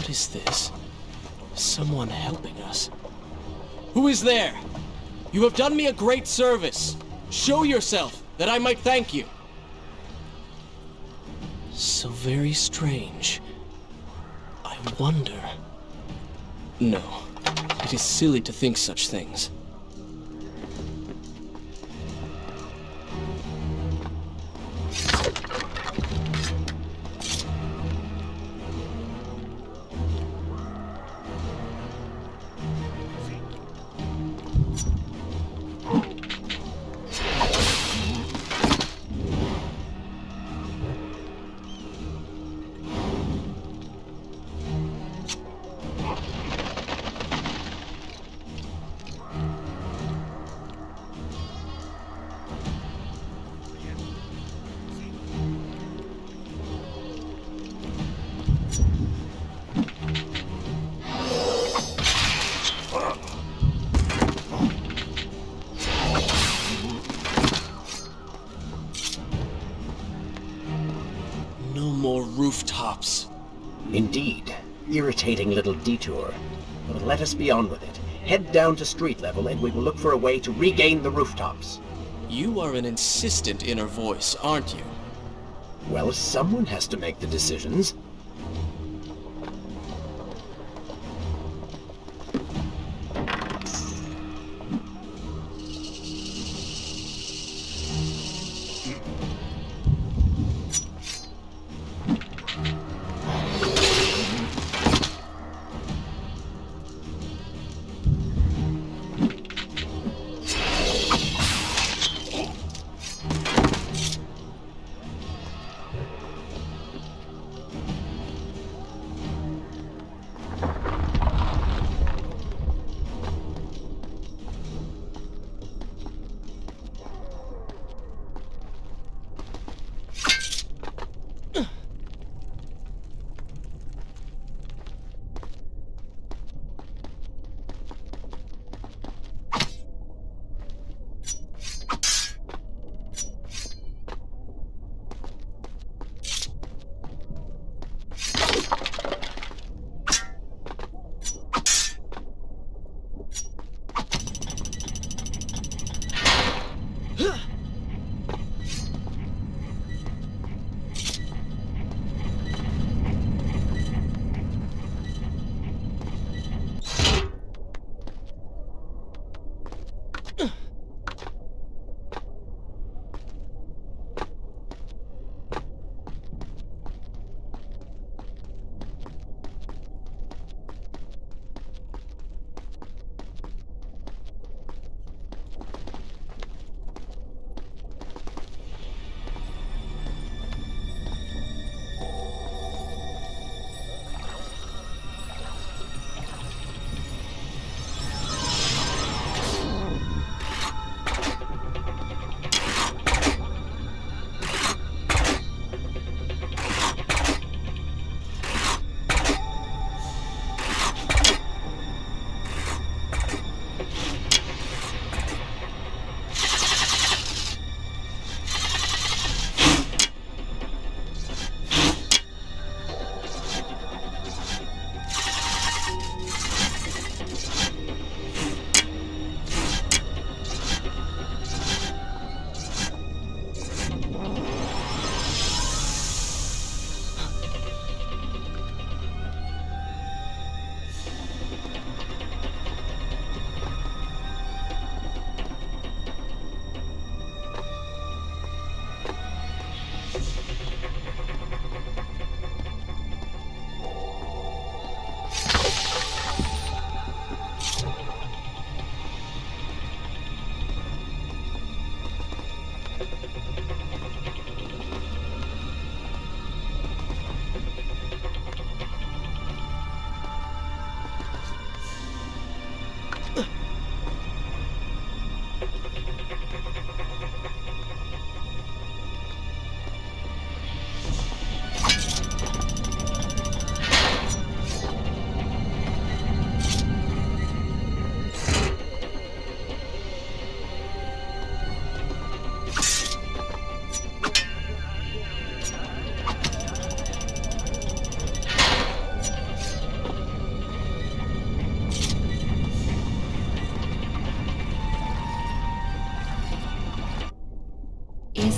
What is this? Someone helping us. Who is there? You have done me a great service. Show yourself, that I might thank you. So very strange. I wonder... No, it is silly to think such things. Rooftops. Indeed. Irritating little detour. But let us be on with it. Head down to street level and we will look for a way to regain the rooftops. You are an insistent inner voice, aren't you? Well, someone has to make the decisions.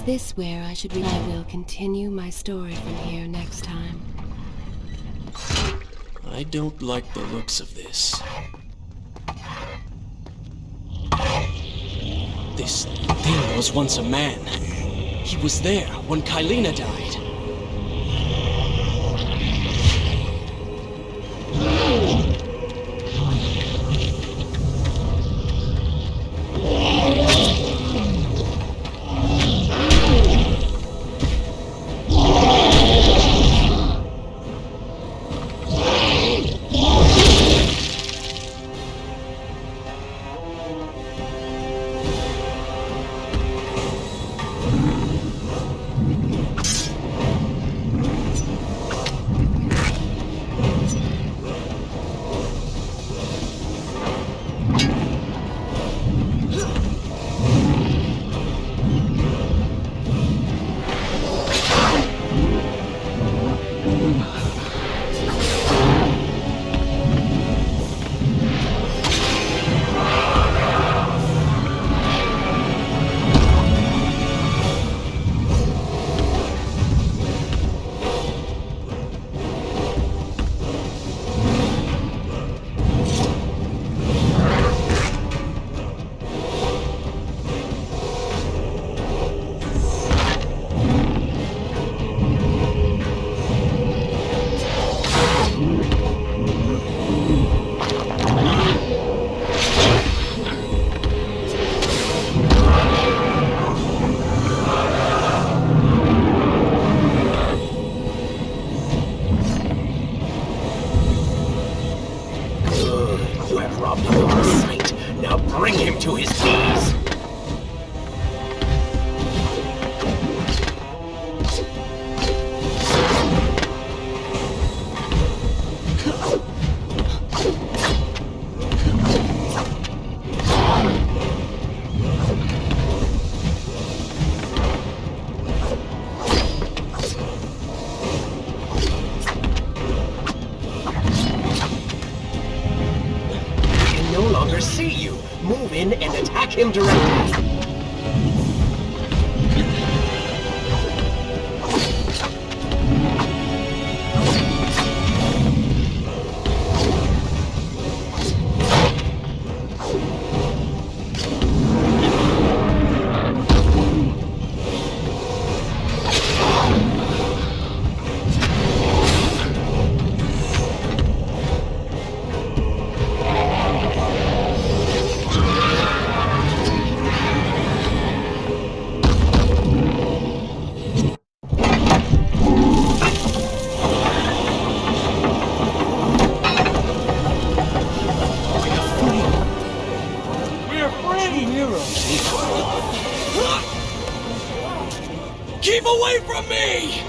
Is this where I should be? I will continue my story from here next time. I don't like the looks of this. This thing was once a man. He was there when Kylina died. Him directly. Keep away from me!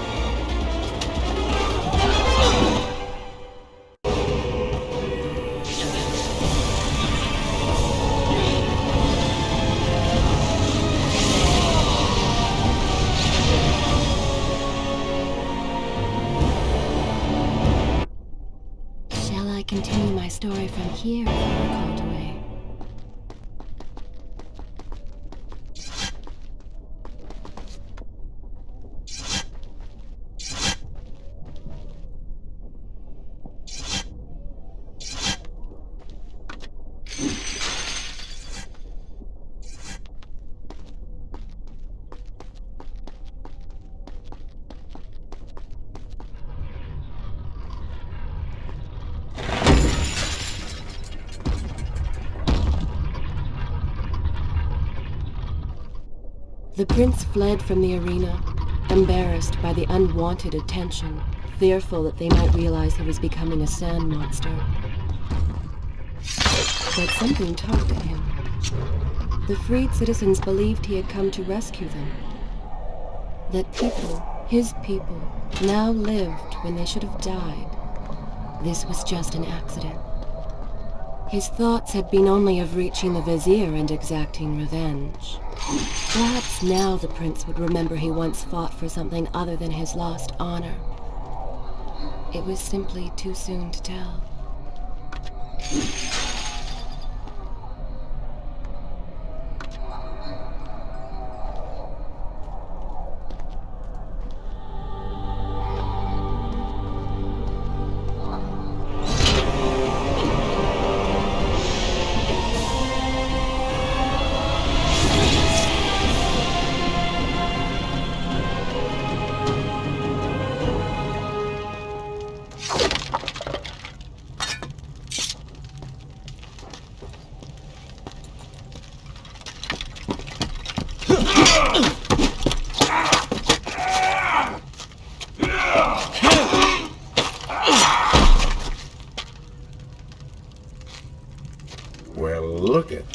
Shall I continue my story from here if I were called away? The prince fled from the arena, embarrassed by the unwanted attention, fearful that they might realize he was becoming a sand monster. But something tugged at him. The freed citizens believed he had come to rescue them. That people, his people, now lived when they should have died. This was just an accident. His thoughts had been only of reaching the vizier and exacting revenge. Perhaps now the prince would remember he once fought for something other than his lost honor. It was simply too soon to tell.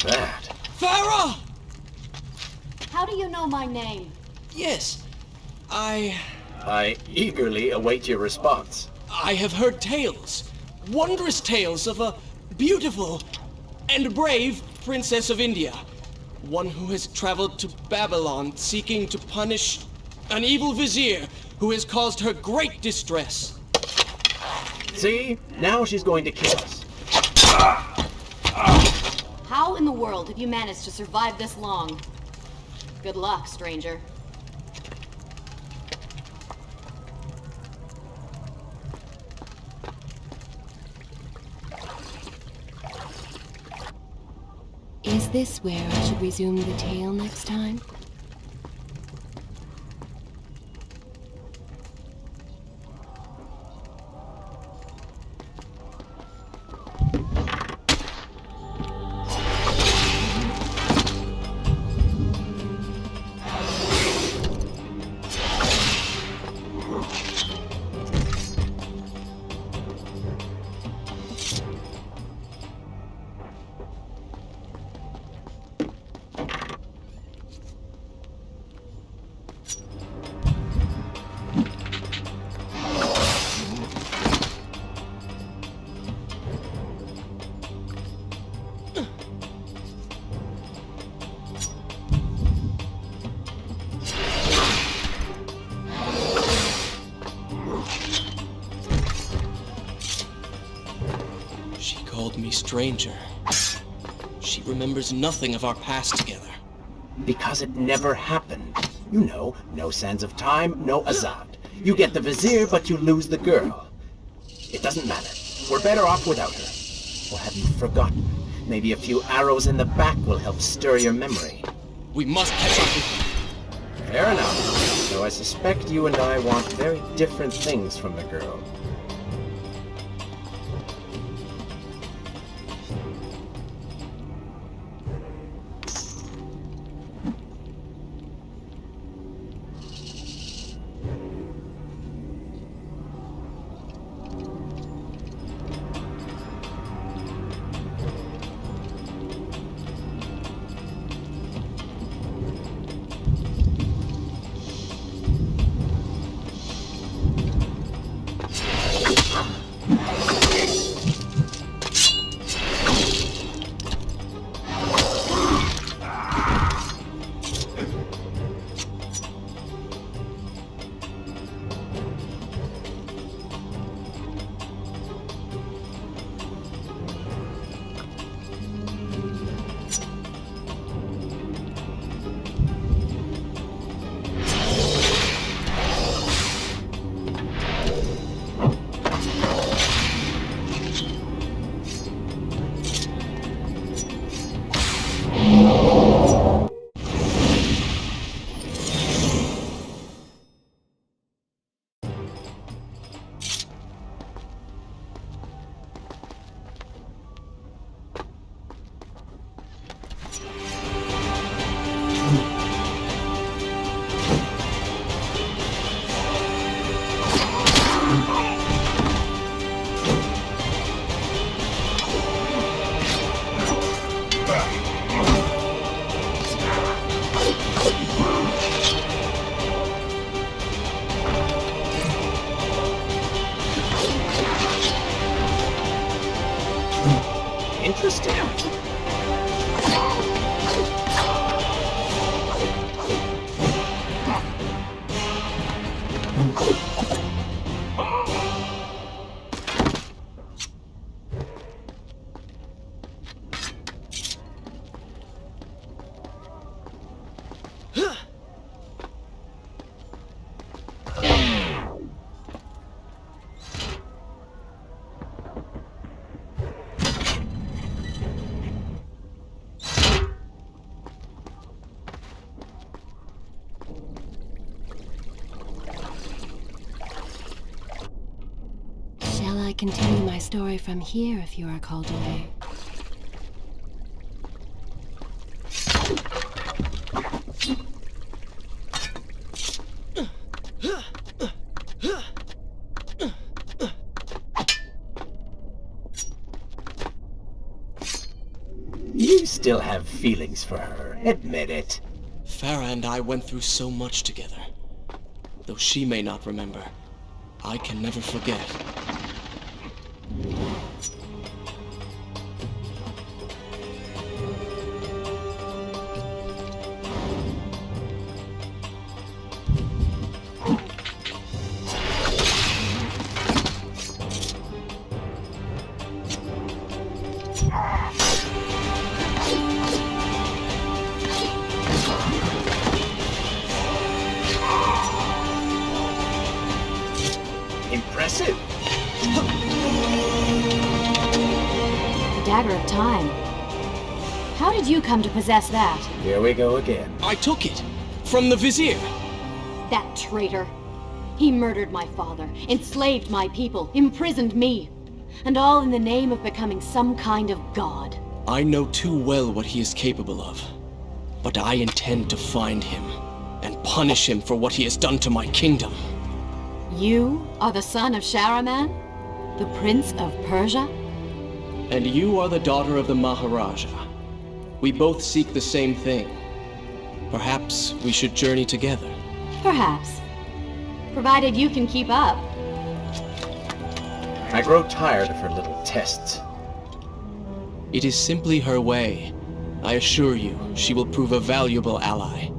that? Farah! How do you know my name? Yes, I eagerly await your response. have heard tales, wondrous tales of a beautiful and brave princess of India. One who has traveled to Babylon seeking to punish an evil vizier who has caused her great distress. See? Now she's going to kill us. How in the world have you managed to survive this long? Good luck, stranger. Is this where I should resume the tale next time? She called me stranger. She remembers nothing of our past together. Because it never happened. You know, no sands of time, no Azad. You get the vizier, but you lose the girl. It doesn't matter. We're better off without her. Or have you forgotten? Maybe a few arrows in the back will help stir your memory. We must catch up with her. Fair enough. Though I suspect you and I want very different things from the girl. Interesting. Shall I continue my story from here if you are called away? still have feelings for her. Admit it. Farah and I went through so much together. Though she may not remember, I can never forget. Impressive. The Dagger of Time. How did you come to possess that? Here we go again. I took it from the Vizier. That traitor. He murdered my father, enslaved my people, imprisoned me. And all in the name of becoming some kind of god. I know too well what he is capable of. But I intend to find him and punish him for what he has done to my kingdom. You are the son of Shahraman? The Prince of Persia? And you are the daughter of the Maharaja. We both seek the same thing. Perhaps we should journey together. Perhaps. Provided you can keep up. I grow tired of her little tests. It is simply her way. I assure you, she will prove a valuable ally.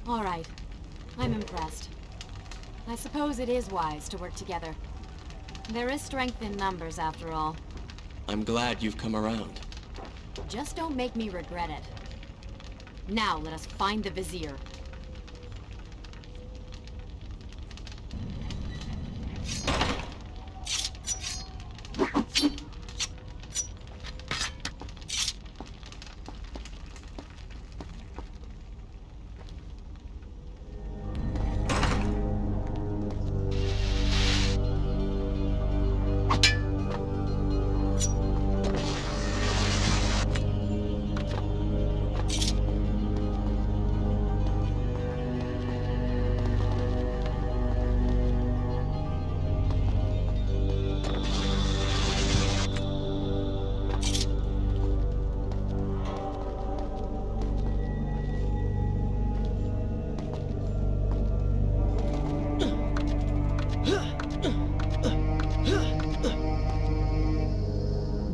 All right. I'm impressed. I suppose it is wise to work together. There is strength in numbers, after all. I'm glad you've come around. Just don't make me regret it. Now let us find the Vizier.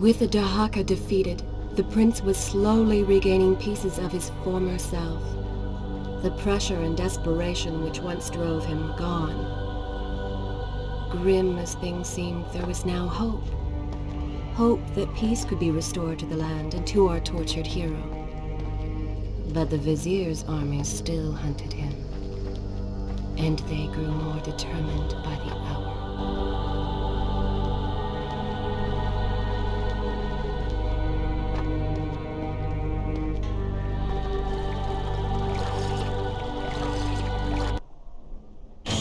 With the Dahaka defeated, the prince was slowly regaining pieces of his former self. The pressure and desperation which once drove him were gone. Grim as things seemed, there was now hope. Hope that peace could be restored to the land and to our tortured hero. But the Vizier's armies still hunted him, and they grew more determined by the hour.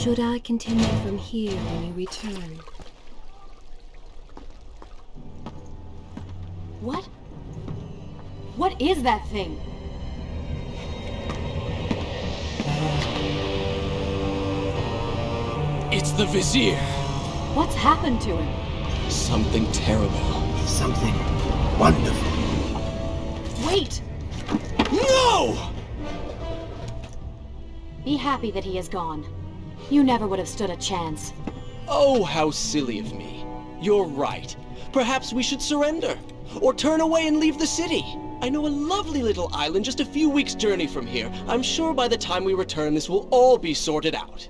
Should I continue from here when you return? What? What What is that thing? It's the Vizier. What's happened to him? Something terrible. Something wonderful. Wait! No! Be happy that he is gone. You never would have stood a chance. Oh, how silly of me. You're right. Perhaps we should surrender. Or turn away and leave the city. I know a lovely little island just a few weeks' journey from here. I'm sure by the time we return this will all be sorted out.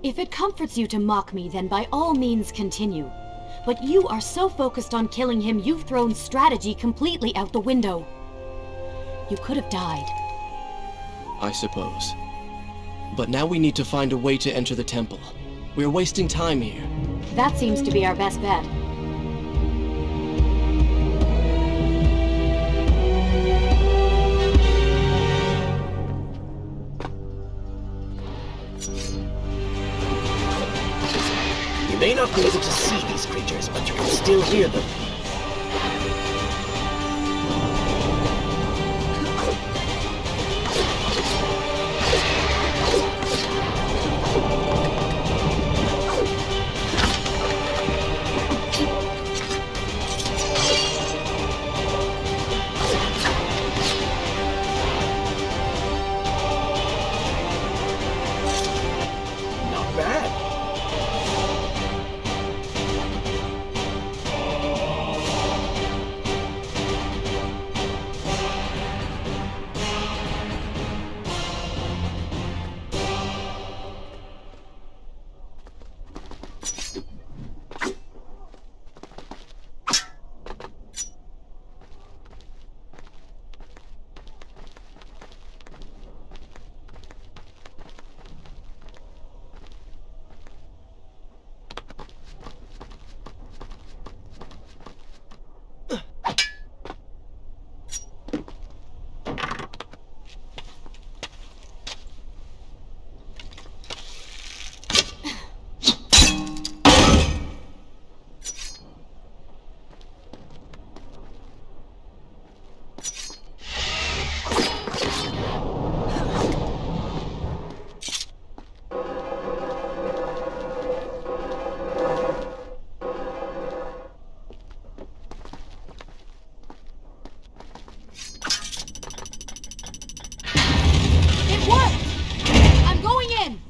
If it comforts you to mock me, then by all means continue. But you are so focused on killing him, you've thrown strategy completely out the window. You could have died. I suppose. But now we need to find a way to enter the temple. We're wasting time here. That seems to be our best bet. You may not be able to see these creatures, but you can still hear them. Not bad. It worked! I'm going in!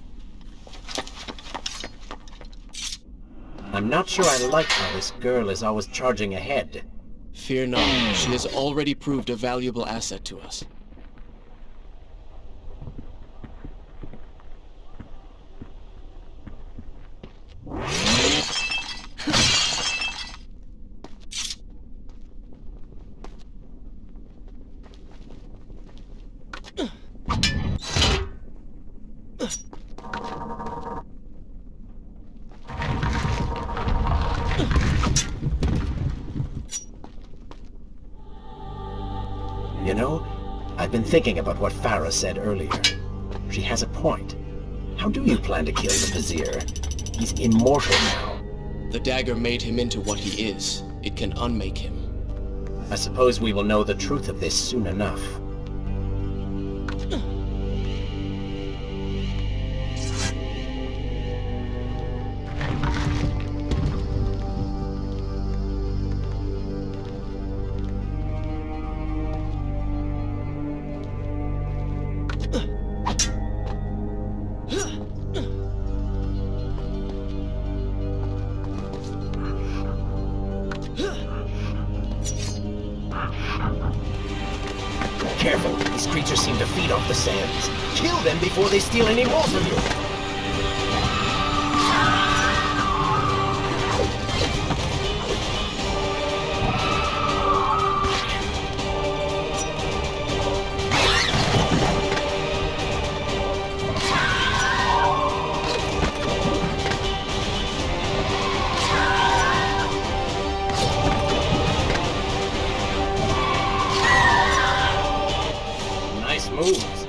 I'm not sure I like how this girl is always charging ahead. Fear not, she has already proved a valuable asset to us. You know, I've been thinking about what Farah said earlier. She has a point. How do you plan to kill the Vizier? He's immortal now. The dagger made him into what he is. It can unmake him. I suppose we will know the truth of this soon enough. Careful, these creatures seem to feed off the sands. Kill them before they steal any more from you. Nice moves.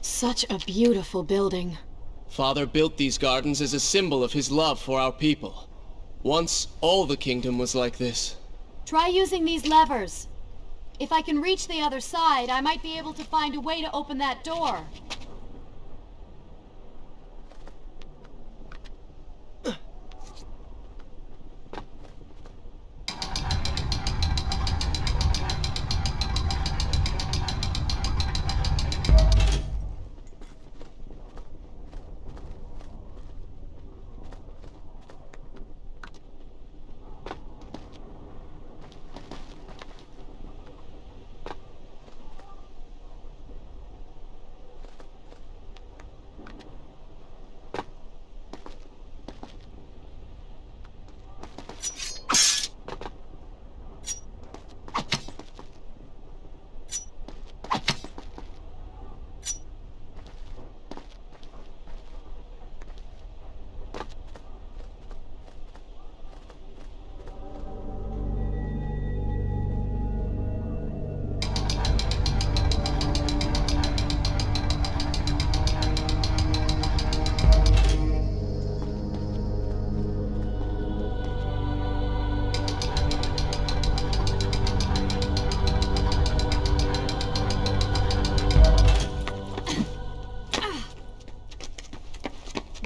Such a beautiful building. Father built these gardens as a symbol of his love for our people. Once, all the kingdom was like this. Try using these levers. If I can reach the other side, I might be able to find a way to open that door.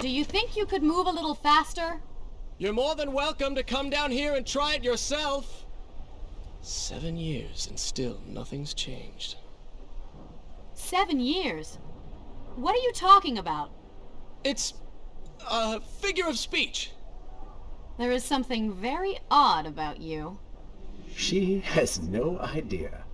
Do you think you could move a little faster? You're more than welcome to come down here and try it yourself. 7 years and still nothing's changed. 7 years? What are you talking about? It's a figure of speech. There is something very odd about you. She has no idea.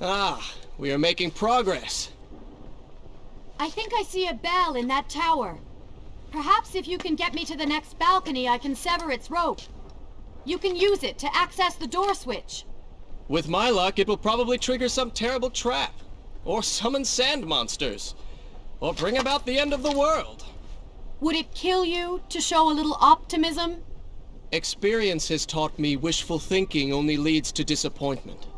Ah, we are making progress. I think I see a bell in that tower. Perhaps if you can get me to the next balcony, I can sever its rope. You can use it to access the door switch. With my luck, it will probably trigger some terrible trap. Or summon sand monsters. Or bring about the end of the world. Would it kill you to show a little optimism? Experience has taught me wishful thinking only leads to disappointment.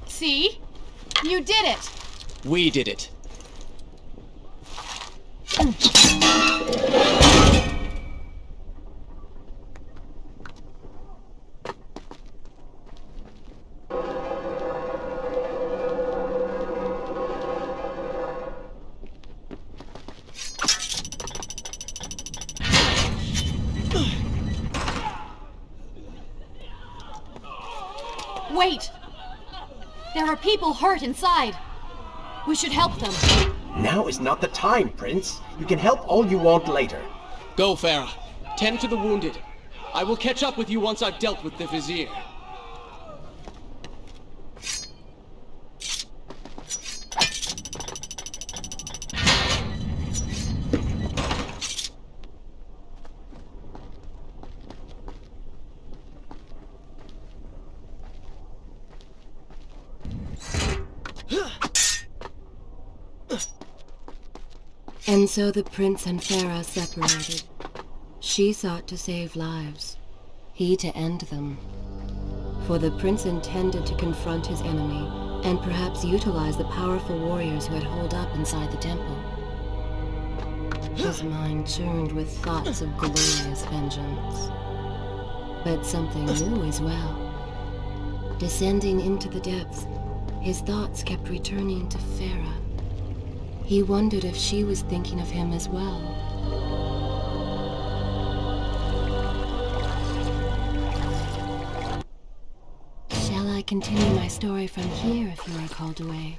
See? You did it! We did it. Wait! There are people hurt inside. We should help them. Now is not the time, Prince. You can help all you want later. Go, Farah. Tend to the wounded. I will catch up with you once I've dealt with the Vizier. And so the prince and Farah separated. She sought to save lives, he to end them. For the prince intended to confront his enemy and perhaps utilize the powerful warriors who had holed up inside the temple. His mind churned with thoughts of glorious vengeance. But something new as well. Descending into the depths, his thoughts kept returning to Farah. He wondered if she was thinking of him as well. Shall I continue my story from here if you are called away?